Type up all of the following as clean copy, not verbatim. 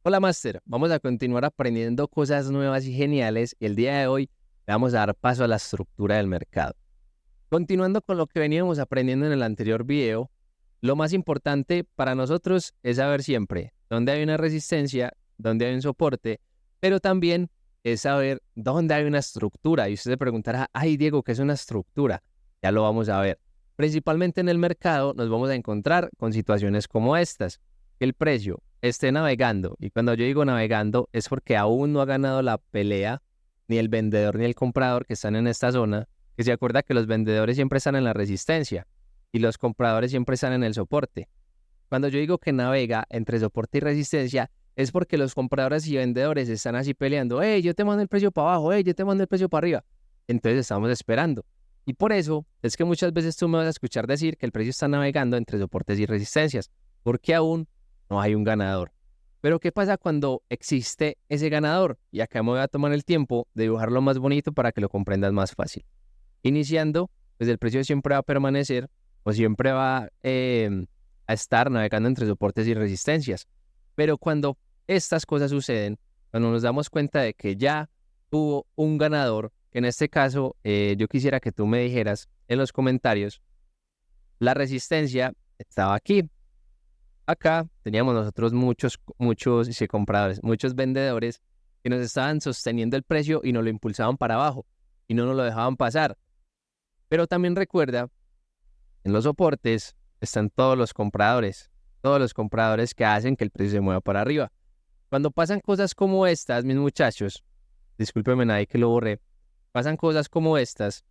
Hola Master, vamos a continuar aprendiendo cosas nuevas y geniales y el día de hoy le vamos a dar paso a la estructura del mercado. Continuando con lo que veníamos aprendiendo en el anterior video, lo más importante para nosotros es saber siempre dónde hay una resistencia, dónde hay un soporte, pero también es saber dónde hay una estructura. Y usted se preguntará, ay Diego, ¿qué es una estructura? Ya lo vamos a ver. Principalmente en el mercado nos vamos a encontrar con situaciones como estas, que el precio esté navegando, y cuando yo digo navegando es porque aún no ha ganado la pelea ni el vendedor ni el comprador que están en esta zona, que se acuerda que los vendedores siempre están en la resistencia y los compradores siempre están en el soporte. Cuando yo digo que navega entre soporte y resistencia, es porque los compradores y vendedores están así peleando, hey, yo te mando el precio para abajo, hey, yo te mando el precio para arriba. Entonces estamos esperando. Y por eso es que muchas veces tú me vas a escuchar decir que el precio está navegando entre soportes y resistencias, porque aún no hay un ganador. Pero ¿qué pasa cuando existe ese ganador? Y acá me voy a tomar el tiempo de dibujarlo más bonito para que lo comprendas más fácil. Iniciando, pues el precio siempre va a permanecer o siempre va a estar navegando entre soportes y resistencias. Pero cuando estas cosas suceden, cuando nos damos cuenta de que ya hubo un ganador, que en este caso yo quisiera que tú me dijeras en los comentarios, la resistencia estaba aquí. Acá teníamos nosotros muchos compradores, muchos vendedores que nos estaban sosteniendo el precio y nos lo impulsaban para abajo y no nos lo dejaban pasar. Pero también recuerda, en los soportes están todos los compradores que hacen que el precio se mueva para arriba. Cuando pasan cosas como estas, mis muchachos, discúlpenme nadie que lo borré, pasan cosas como estas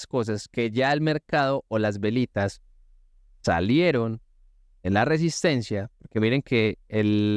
cosas que ya el mercado o las velitas salieron en la resistencia, porque miren que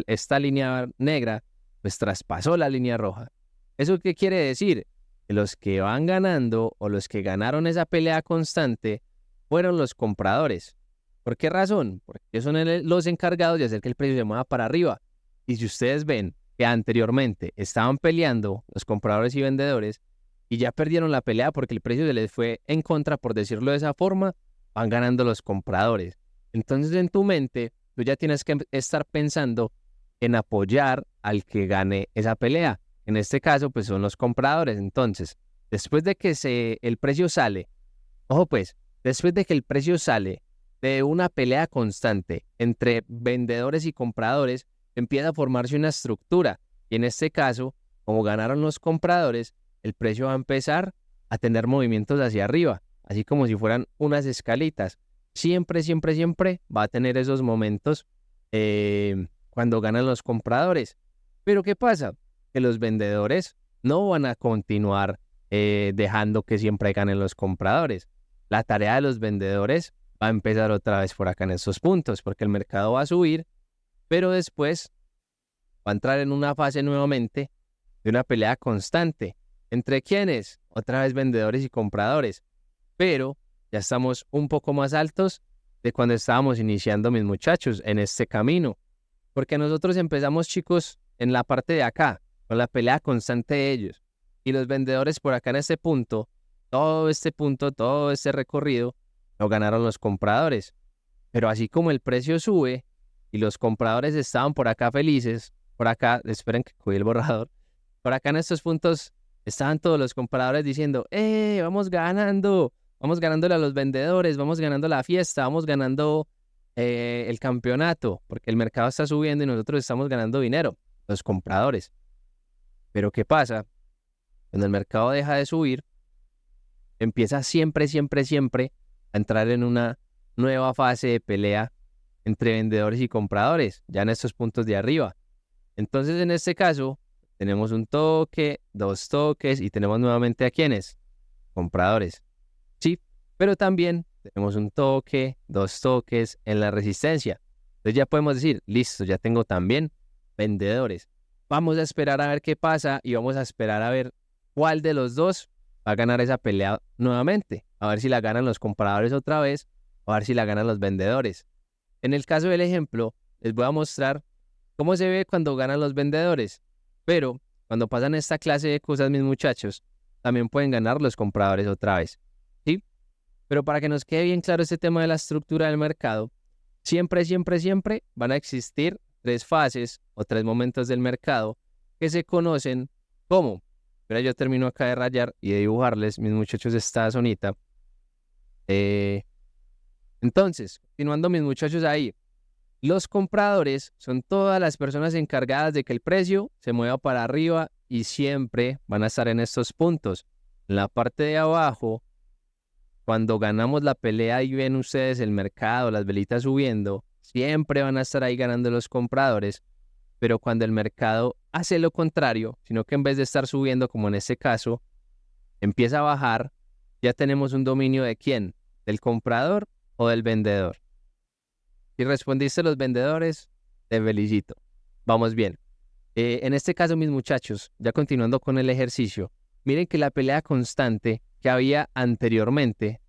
esta línea negra pues traspasó la línea roja. ¿Eso qué quiere decir? Que los que van ganando o los que ganaron esa pelea constante fueron los compradores. ¿Por qué razón? Porque son los encargados de hacer que el precio se mueva para arriba. Y si ustedes ven que anteriormente estaban peleando los compradores y vendedores y ya perdieron la pelea porque el precio se les fue en contra, por decirlo de esa forma, van ganando los compradores. Entonces en tu mente, tú ya tienes que estar pensando en apoyar al que gane esa pelea. En este caso, pues son los compradores. Entonces, después de que el precio sale, ojo pues, después de que el precio sale de una pelea constante entre vendedores y compradores, empieza a formarse una estructura. Y en este caso, como ganaron los compradores, el precio va a empezar a tener movimientos hacia arriba, así como si fueran unas escalitas. Siempre, siempre, siempre va a tener esos momentos cuando ganan los compradores. Pero ¿qué pasa? Que los vendedores no van a continuar dejando que siempre ganen los compradores. La tarea de los vendedores va a empezar otra vez por acá en estos puntos, porque el mercado va a subir, pero después va a entrar en una fase nuevamente de una pelea constante. ¿Entre quiénes? Otra vez vendedores y compradores. Pero ya estamos un poco más altos de cuando estábamos iniciando, mis muchachos, en este camino. Porque nosotros empezamos, chicos, en la parte de acá, con la pelea constante de ellos. Y los vendedores por acá en este punto, todo este recorrido, lo ganaron los compradores. Pero así como el precio sube y los compradores estaban por acá felices, por acá, esperen que cogí el borrador, por acá en estos puntos estaban todos los compradores diciendo, vamos ganándole a los vendedores, vamos ganando la fiesta, vamos ganando el campeonato, porque el mercado está subiendo y nosotros estamos ganando dinero, los compradores. Pero ¿qué pasa? Cuando el mercado deja de subir, empieza siempre, siempre, siempre a entrar en una nueva fase de pelea entre vendedores y compradores, ya en estos puntos de arriba. Entonces, en este caso, tenemos un toque, dos toques y tenemos nuevamente a ¿quiénes? Compradores. Sí, pero también tenemos un toque, dos toques en la resistencia. Entonces ya podemos decir, listo, ya tengo también vendedores. Vamos a esperar a ver qué pasa y vamos a esperar a ver cuál de los dos va a ganar esa pelea nuevamente. A ver si la ganan los compradores otra vez o a ver si la ganan los vendedores. En el caso del ejemplo, les voy a mostrar cómo se ve cuando ganan los vendedores. Pero cuando pasan esta clase de cosas, mis muchachos, también pueden ganar los compradores otra vez. ¿Sí? Pero para que nos quede bien claro este tema de la estructura del mercado, siempre, siempre, siempre van a existir tres fases o tres momentos del mercado que se conocen como, pero yo termino acá de rayar y de dibujarles, mis muchachos, esta zonita. Entonces, continuando mis muchachos ahí, los compradores son todas las personas encargadas de que el precio se mueva para arriba y siempre van a estar en estos puntos. En la parte de abajo, cuando ganamos la pelea y ven ustedes el mercado, las velitas subiendo, siempre van a estar ahí ganando los compradores, pero cuando el mercado hace lo contrario, sino que en vez de estar subiendo, como en este caso, empieza a bajar, ya tenemos un dominio de ¿quién? ¿Del comprador o del vendedor? Si respondiste los vendedores, te felicito. Vamos bien. En este caso, mis muchachos, ya continuando con el ejercicio, miren que la pelea constante que había anteriormente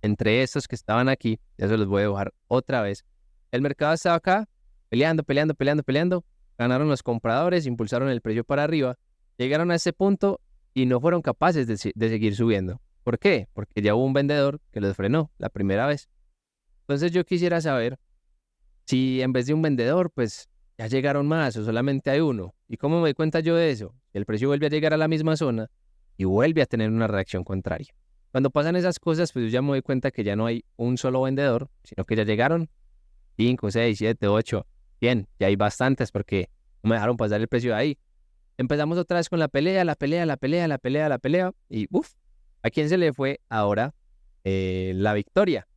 entre estos que estaban aquí, ya se los voy a dibujar otra vez. El mercado estaba acá, peleando, peleando, peleando, peleando. Ganaron los compradores, impulsaron el precio para arriba, llegaron a ese punto y no fueron capaces de seguir subiendo. ¿Por qué? Porque ya hubo un vendedor que los frenó la primera vez. Entonces yo quisiera saber si en vez de un vendedor, pues ya llegaron más o solamente hay uno. ¿Y cómo me doy cuenta yo de eso? El precio vuelve a llegar a la misma zona y vuelve a tener una reacción contraria. Cuando pasan esas cosas, pues yo ya me doy cuenta que ya no hay un solo vendedor, sino que ya llegaron 5, 6, 7, 8. Bien, ya hay bastantes porque no me dejaron pasar el precio de ahí. Empezamos otra vez con la pelea, la pelea, la pelea, la pelea, la pelea. Y uff, ¿a quién se le fue ahora la victoria?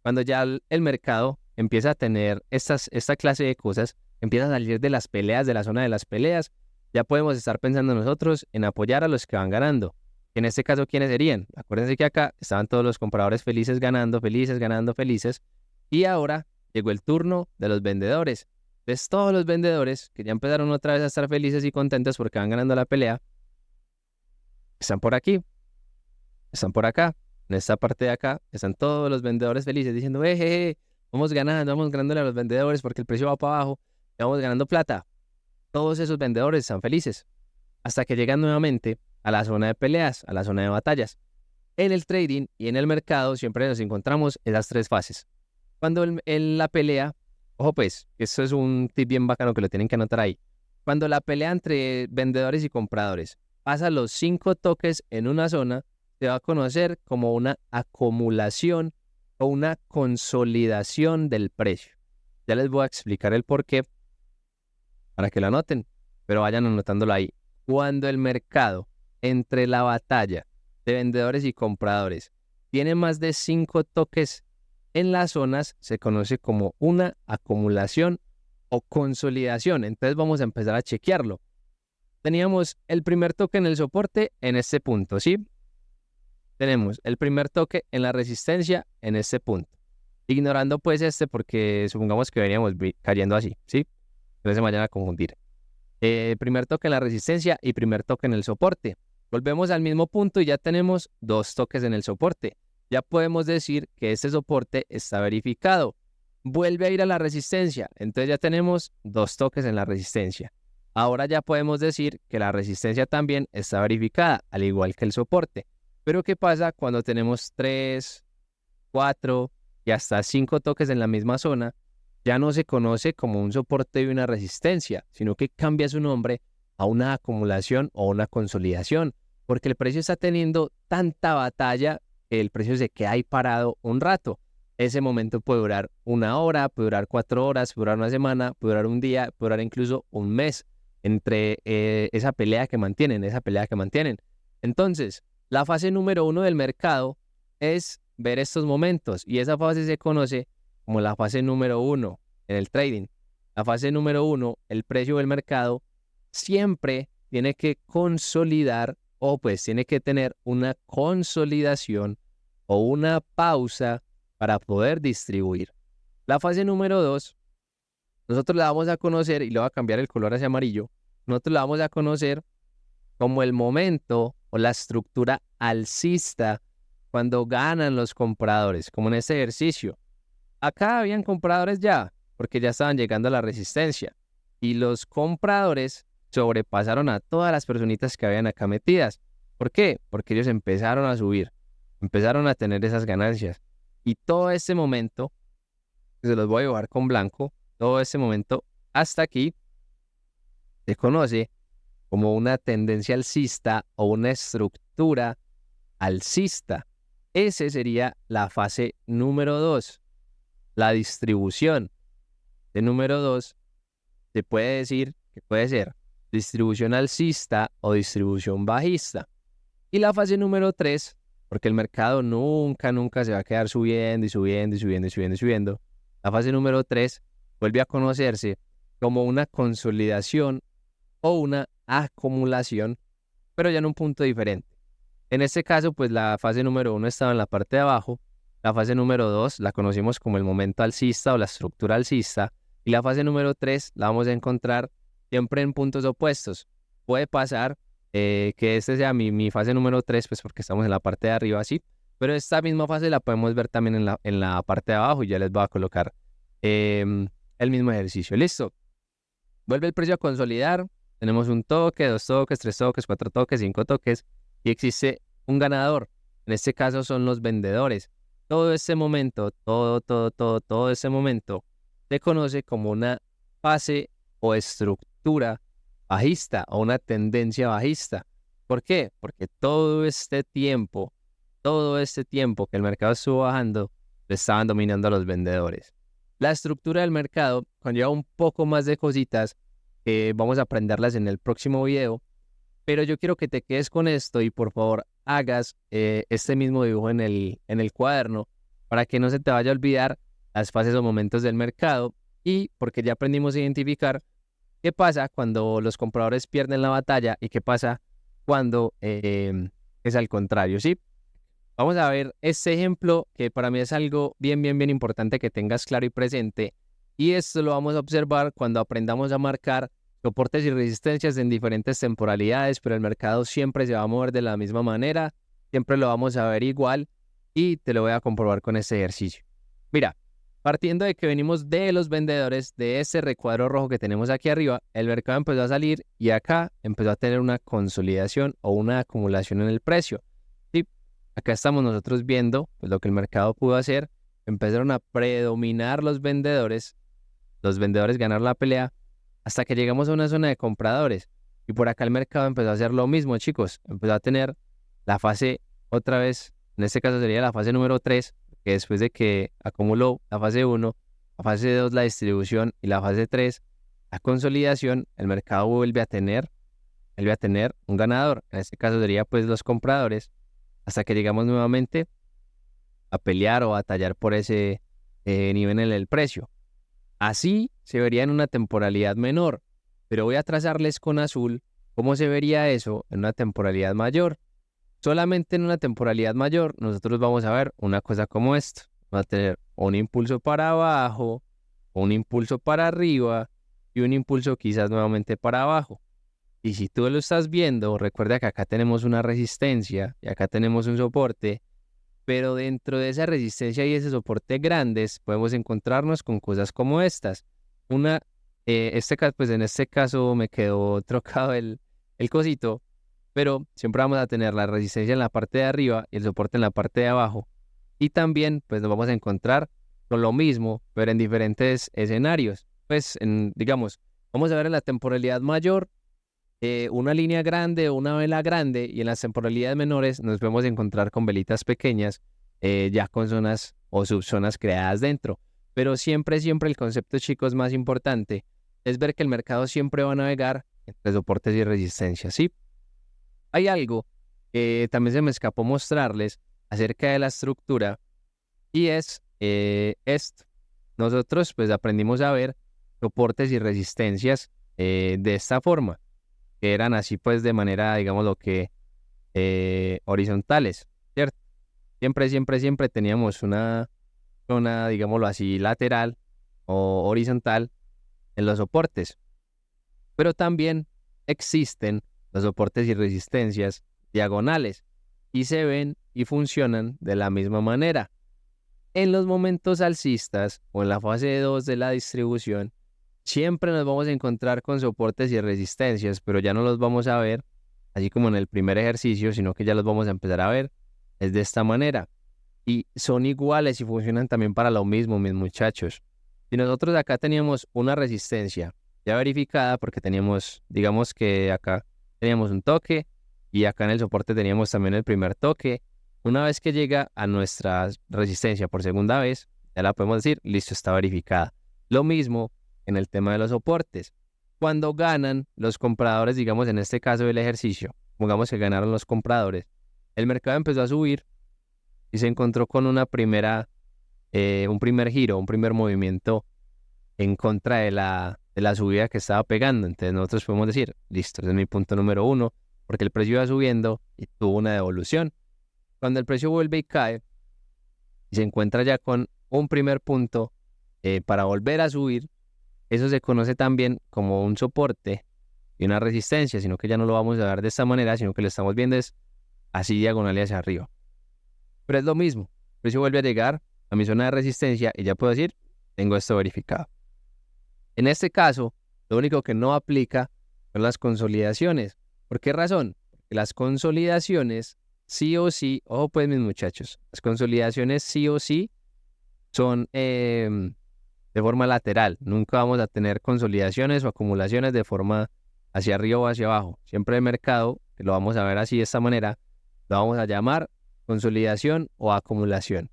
Cuando ya el mercado empieza a tener esta clase de cosas, empieza a salir de las peleas, de la zona de las peleas, ya podemos estar pensando nosotros en apoyar a los que van ganando. En este caso, ¿quiénes serían? Acuérdense que acá estaban todos los compradores felices ganando, felices, ganando, felices. Y ahora llegó el turno de los vendedores. Entonces, todos los vendedores que ya empezaron otra vez a estar felices y contentos porque van ganando la pelea, están por aquí, están por acá. En esta parte de acá están todos los vendedores felices diciendo, vamos ganándole a los vendedores porque el precio va para abajo, vamos ganando plata. Todos esos vendedores están felices hasta que llegan nuevamente a la zona de peleas, a la zona de batallas. En el trading y en el mercado siempre nos encontramos esas tres fases. Cuando en la pelea, ojo pues, esto es un tip bien bacano que lo tienen que anotar ahí. Cuando la pelea entre vendedores y compradores pasa los 5 toques en una zona, se va a conocer como una acumulación o una consolidación del precio. Ya les voy a explicar el por qué para que lo anoten, pero vayan anotándolo ahí. Cuando el mercado entre la batalla de vendedores y compradores tiene más de 5 toques en las zonas, se conoce como una acumulación o consolidación. Entonces vamos a empezar a chequearlo. Teníamos el primer toque en el soporte en este punto, ¿sí? Tenemos el primer toque en la resistencia en este punto. Ignorando pues porque supongamos que veníamos cayendo así, ¿sí? No se vayan a confundir. Primer toque en la resistencia y primer toque en el soporte. Volvemos al mismo punto y ya tenemos 2 toques en el soporte. Ya podemos decir que este soporte está verificado. Vuelve a ir a la resistencia, entonces ya tenemos 2 toques en la resistencia. Ahora ya podemos decir que la resistencia también está verificada, al igual que el soporte. Pero ¿qué pasa cuando tenemos 3, 4 y hasta 5 toques en la misma zona? Ya no se conoce como un soporte y una resistencia, sino que cambia su nombre a una acumulación o una consolidación, porque el precio está teniendo tanta batalla que el precio se queda ahí parado un rato. Ese momento puede durar 1 hora, puede durar 4 horas, puede durar una semana, puede durar un día, puede durar incluso un mes entre esa pelea que mantienen, Entonces, la fase número 1 del mercado es ver estos momentos y esa fase se conoce como la fase número 1 en el trading. La fase número 1, el precio del mercado siempre tiene que consolidar o pues tiene que tener una consolidación o una pausa para poder distribuir. La fase número 2, nosotros la vamos a conocer y le voy a cambiar el color hacia amarillo. Nosotros la vamos a conocer como el momento o la estructura alcista cuando ganan los compradores, como en este ejercicio. Acá habían compradores ya, porque ya estaban llegando a la resistencia. Y los compradores sobrepasaron a todas las personitas que habían acá metidas. ¿Por qué? Porque ellos empezaron a subir, empezaron a tener esas ganancias. Y todo este momento, que se los voy a dibujar con blanco, todo este momento hasta aquí se conoce como una tendencia alcista o una estructura alcista. Ese sería la fase número 2, la distribución. De número 2 se puede decir que puede ser distribución alcista o distribución bajista. Y la fase número 3, porque el mercado nunca se va a quedar subiendo y subiendo y subiendo y subiendo y subiendo. La fase número 3 vuelve a conocerse como una consolidación o una acumulación, pero ya en un punto diferente. En este caso, pues la fase número 1 estaba en la parte de abajo, la fase número 2 la conocimos como el momento alcista o la estructura alcista, y la fase número 3 la vamos a encontrar siempre en puntos opuestos. Puede pasar que este sea mi fase número 3, pues porque estamos en la parte de arriba, sí, pero esta misma fase la podemos ver también en la parte de abajo y ya les voy a colocar el mismo ejercicio. Listo. Vuelve el precio a consolidar. Tenemos un toque, 2 toques, 3 toques, 4 toques, 5 toques y existe un ganador. En este caso son los vendedores. Todo ese momento, todo ese momento se conoce como una fase o estructura bajista o una tendencia bajista. ¿Por qué? Porque todo este tiempo que el mercado estuvo bajando, lo estaban dominando los vendedores. La estructura del mercado conlleva un poco más de cositas que vamos a aprenderlas en el próximo video, pero yo quiero que te quedes con esto y por favor hagas este mismo dibujo en el cuaderno para que no se te vaya a olvidar las fases o momentos del mercado y porque ya aprendimos a identificar qué pasa cuando los compradores pierden la batalla y qué pasa cuando es al contrario, ¿sí? Vamos a ver este ejemplo que para mí es algo bien importante que tengas claro y presente. Y esto lo vamos a observar cuando aprendamos a marcar soportes y resistencias en diferentes temporalidades, pero el mercado siempre se va a mover de la misma manera, siempre lo vamos a ver igual y te lo voy a comprobar con este ejercicio. Mira, partiendo de que venimos de los vendedores, de ese recuadro rojo que tenemos aquí arriba, el mercado empezó a salir y acá empezó a tener una consolidación o una acumulación en el precio. ¿Sí? Acá estamos nosotros viendo pues, lo que el mercado pudo hacer. Empezaron a predominar los vendedores ganaron la pelea hasta que llegamos a una zona de compradores. Y por acá el mercado empezó a hacer lo mismo, chicos. Empezó a tener la fase otra vez, en este caso sería la fase número 3, que después de que acumuló la fase 1, la fase 2 la distribución y la fase 3 la consolidación, el mercado vuelve a tener un ganador. En este caso sería pues los compradores hasta que llegamos nuevamente a pelear o a batallar por ese nivel en el precio. Así se vería en una temporalidad menor, pero voy a trazarles con azul cómo se vería eso en una temporalidad mayor. Solamente en una temporalidad mayor nosotros vamos a ver una cosa como esto. Va a tener un impulso para abajo, un impulso para arriba y un impulso quizás nuevamente para abajo. Y si tú lo estás viendo, recuerda que acá tenemos una resistencia y acá tenemos un soporte, pero dentro de esa resistencia y ese soporte grandes podemos encontrarnos con cosas como estas. Pues en este caso me quedó trocado el cosito, pero siempre vamos a tener la resistencia en la parte de arriba y el soporte en la parte de abajo. Y también pues nos vamos a encontrar con lo mismo, pero en diferentes escenarios. Pues digamos, vamos a ver en la temporalidad mayor una línea grande o una vela grande y en las temporalidades menores nos podemos encontrar con velitas pequeñas ya con zonas o subzonas creadas dentro. Pero siempre el concepto, chicos, más importante es ver que el mercado siempre va a navegar entre soportes y resistencias, ¿sí? Hay algo que también se me escapó mostrarles acerca de la estructura y es esto. Nosotros pues aprendimos a ver soportes y resistencias de esta forma que eran así pues de manera, digamos lo que, horizontales, ¿cierto? Siempre teníamos una zona, digámoslo así, lateral o horizontal en los soportes, pero también existen los soportes y resistencias diagonales y se ven y funcionan de la misma manera. En los momentos alcistas o en la fase 2 de la distribución, siempre nos vamos a encontrar con soportes y resistencias, pero ya no los vamos a ver así como en el primer ejercicio, sino que ya los vamos a empezar a ver. Es de esta manera. Y son iguales y funcionan también para lo mismo, mis muchachos. Si nosotros acá teníamos una resistencia ya verificada porque teníamos, digamos que acá teníamos un toque y acá en el soporte teníamos también el primer toque. Una vez que llega a nuestra resistencia por segunda vez, ya la podemos decir, listo, está verificada. Lo mismo en el tema de los soportes. Cuando ganan los compradores, digamos en este caso del ejercicio, pongamos que ganaron los compradores, el mercado empezó a subir y se encontró con un primer giro, un primer movimiento en contra de la subida que estaba pegando. Entonces nosotros podemos decir, listo, ese es mi punto número uno, porque el precio iba subiendo y tuvo una devolución. Cuando el precio vuelve y cae y se encuentra ya con un primer punto para volver a subir, eso se conoce también como un soporte y una resistencia, sino que ya no lo vamos a ver de esta manera, sino que lo estamos viendo es así diagonal y hacia arriba. Pero es lo mismo, el precio vuelve a llegar a mi zona de resistencia y ya puedo decir, tengo esto verificado. En este caso, lo único que no aplica son las consolidaciones. ¿Por qué razón? Porque las consolidaciones sí o sí, ojo pues mis muchachos, las consolidaciones sí o sí son de forma lateral. Nunca vamos a tener consolidaciones o acumulaciones de forma hacia arriba o hacia abajo. Siempre el mercado, que lo vamos a ver así de esta manera, lo vamos a llamar consolidación o acumulación.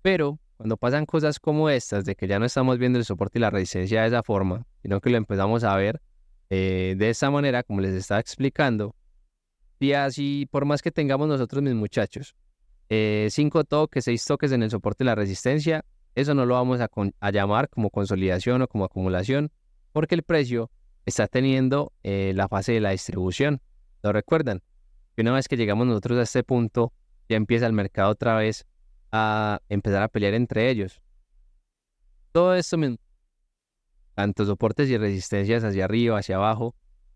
Pero cuando pasan cosas como estas, de que ya no estamos viendo el soporte y la resistencia de esa forma, sino que lo empezamos a ver de esa manera, como les estaba explicando, y así, por más que tengamos nosotros, mis muchachos, 5 toques, 6 toques en el soporte y la resistencia, eso no lo vamos a llamar como consolidación o como acumulación, porque el precio está teniendo la fase de la distribución. ¿Lo recuerdan? Y una vez que llegamos nosotros a este punto, ya empieza el mercado otra vez a empezar a pelear entre ellos. Todo esto mismo, tanto soportes y resistencias hacia arriba, hacia abajo,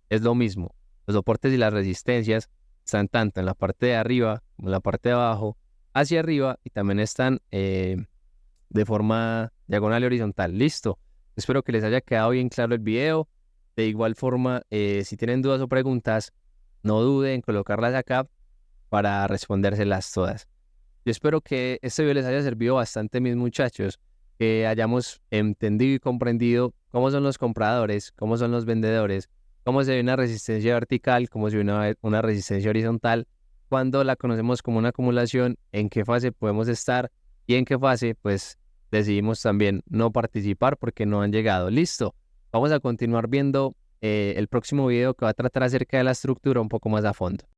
es lo mismo. Los soportes y las resistencias están tanto en la parte de arriba como en la parte de abajo, hacia arriba, y también están de forma diagonal y horizontal. Listo. Espero que les haya quedado bien claro el video. De igual forma, si tienen dudas o preguntas, no duden en colocarlas acá para respondérselas todas. Yo espero que este video les haya servido bastante, mis muchachos, que hayamos entendido y comprendido cómo son los compradores, cómo son los vendedores, cómo se ve una resistencia vertical, cómo se ve una resistencia horizontal, cuando la conocemos como una acumulación, en qué fase podemos estar y en qué fase pues decidimos también no participar porque no han llegado. Listo, vamos a continuar viendo el próximo video que va a tratar acerca de la estructura un poco más a fondo.